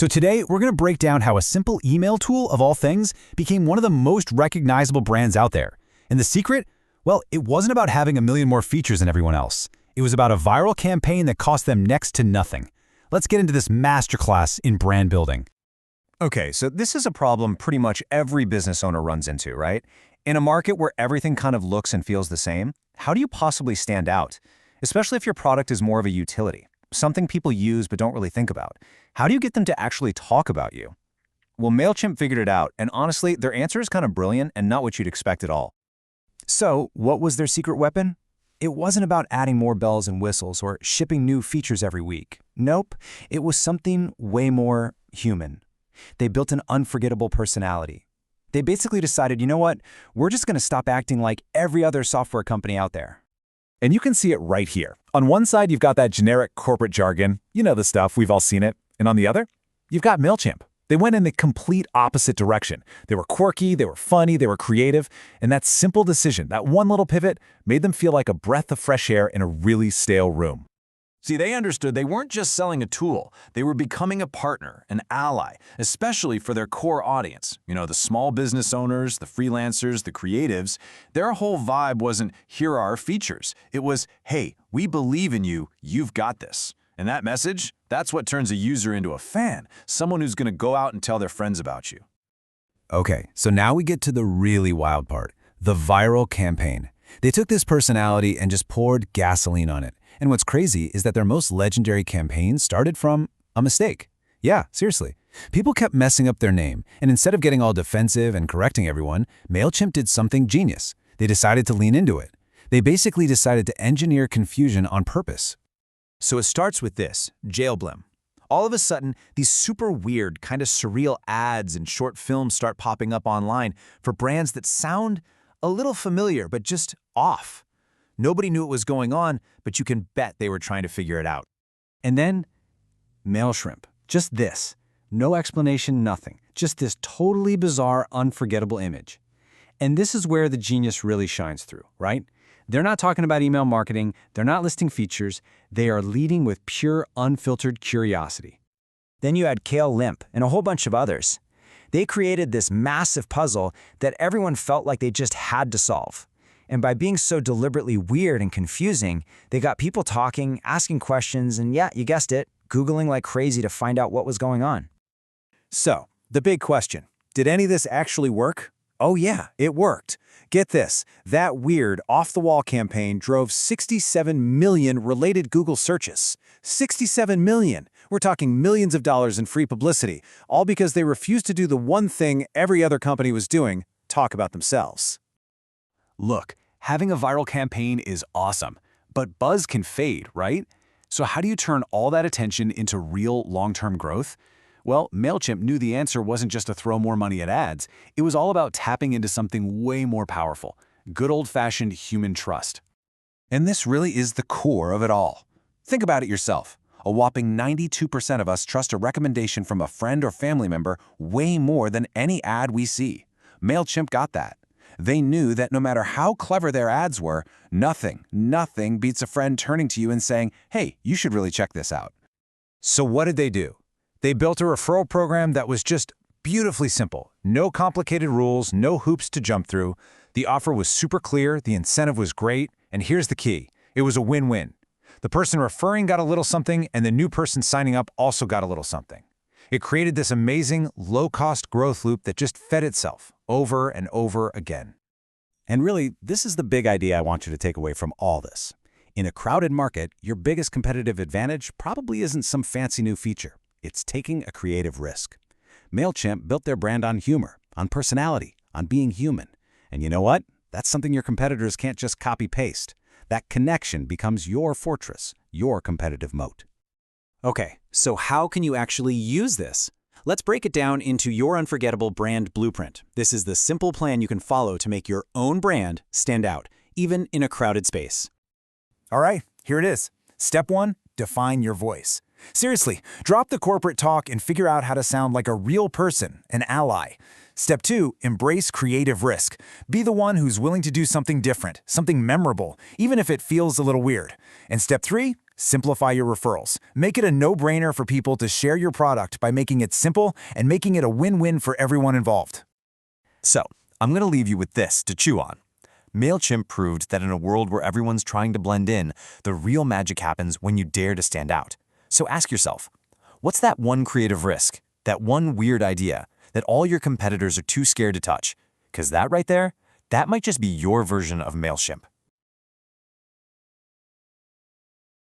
So today, we're going to break down how a simple email tool, of all things, became one of the most recognizable brands out there. And the secret? Well, it wasn't about having a million more features than everyone else. It was about a viral campaign that cost them next to nothing. Let's get into this masterclass in brand building. Okay, so this is a problem pretty much every business owner runs into, right? In a market where everything kind of looks and feels the same, how do you possibly stand out? Especially if your product is more of a utility, something people use but don't really think about. How do you get them to actually talk about you? Well, Mailchimp figured it out, and honestly, their answer is kind of brilliant and not what you'd expect at all. So, what was their secret weapon? It wasn't about adding more bells and whistles or shipping new features every week. Nope, it was something way more human. They built an unforgettable personality. They basically decided, you know what, we're just going to stop acting like every other software company out there. And you can see it right here. On one side, you've got that generic corporate jargon. You know the stuff, we've all seen it. And on the other, you've got Mailchimp. They went in the complete opposite direction. They were quirky, they were funny, they were creative, and that simple decision, that one little pivot, made them feel like a breath of fresh air in a really stale room. See, they understood they weren't just selling a tool, they were becoming a partner, an ally, especially for their core audience. You know, the small business owners, the freelancers, the creatives. Their whole vibe wasn't, here are our features. It was, hey, we believe in you, you've got this. And that message, that's what turns a user into a fan, someone who's going to go out and tell their friends about you. Okay, so now we get to the really wild part, the viral campaign. They took this personality and just poured gasoline on it. And what's crazy is that their most legendary campaigns started from a mistake. Yeah, seriously. People kept messing up their name, and instead of getting all defensive and correcting everyone, Mailchimp did something genius. They decided to lean into it. They basically decided to engineer confusion on purpose. So it starts with this, Jailblim. All of a sudden, these super weird, kind of surreal ads and short films start popping up online for brands that sound a little familiar, but just off. Nobody knew what was going on, but you can bet they were trying to figure it out. And then, Mailchimp. Just this. No explanation, nothing. Just this totally bizarre, unforgettable image. And this is where the genius really shines through, right? They're not talking about email marketing, they're not listing features, they are leading with pure, unfiltered curiosity. Then you had Kale Limp and a whole bunch of others. They created this massive puzzle that everyone felt like they just had to solve. And by being so deliberately weird and confusing, they got people talking, asking questions, and yeah, you guessed it, Googling like crazy to find out what was going on. So, the big question, did any of this actually work? Oh yeah, it worked. Get this, that weird, off-the-wall campaign drove 67 million related Google searches. 67 million! We're talking millions of dollars in free publicity, all because they refused to do the one thing every other company was doing, talk about themselves. Look, having a viral campaign is awesome, but buzz can fade, right? So how do you turn all that attention into real long-term growth? Well, Mailchimp knew the answer wasn't just to throw more money at ads. It was all about tapping into something way more powerful, good old-fashioned human trust. And this really is the core of it all. Think about it yourself. A whopping 92% of us trust a recommendation from a friend or family member way more than any ad we see. Mailchimp got that. They knew that no matter how clever their ads were, nothing beats a friend turning to you and saying, hey, you should really check this out. So what did they do? They built a referral program that was just beautifully simple. No complicated rules, no hoops to jump through. The offer was super clear, the incentive was great, and here's the key. It was a win-win. The person referring got a little something, and the new person signing up also got a little something. It created this amazing, low-cost growth loop that just fed itself over and over again. And really, this is the big idea I want you to take away from all this. In a crowded market, your biggest competitive advantage probably isn't some fancy new feature. It's taking a creative risk. Mailchimp built their brand on humor, on personality, on being human. And you know what? That's something your competitors can't just copy-paste. That connection becomes your fortress, your competitive moat. Okay, so how can you actually use this? Let's break it down into your unforgettable brand blueprint. This is the simple plan you can follow to make your own brand stand out, even in a crowded space. All right, here it is. Step 1, define your voice. Seriously, drop the corporate talk and figure out how to sound like a real person, an ally. Step 2, embrace creative risk. Be the one who's willing to do something different, something memorable, even if it feels a little weird. And Step 3, simplify your referrals. Make it a no-brainer for people to share your product by making it simple and making it a win-win for everyone involved. So, I'm going to leave you with this to chew on. Mailchimp proved that in a world where everyone's trying to blend in, the real magic happens when you dare to stand out. So ask yourself, what's that one creative risk, that one weird idea that all your competitors are too scared to touch? Because that right there, that might just be your version of Mailchimp.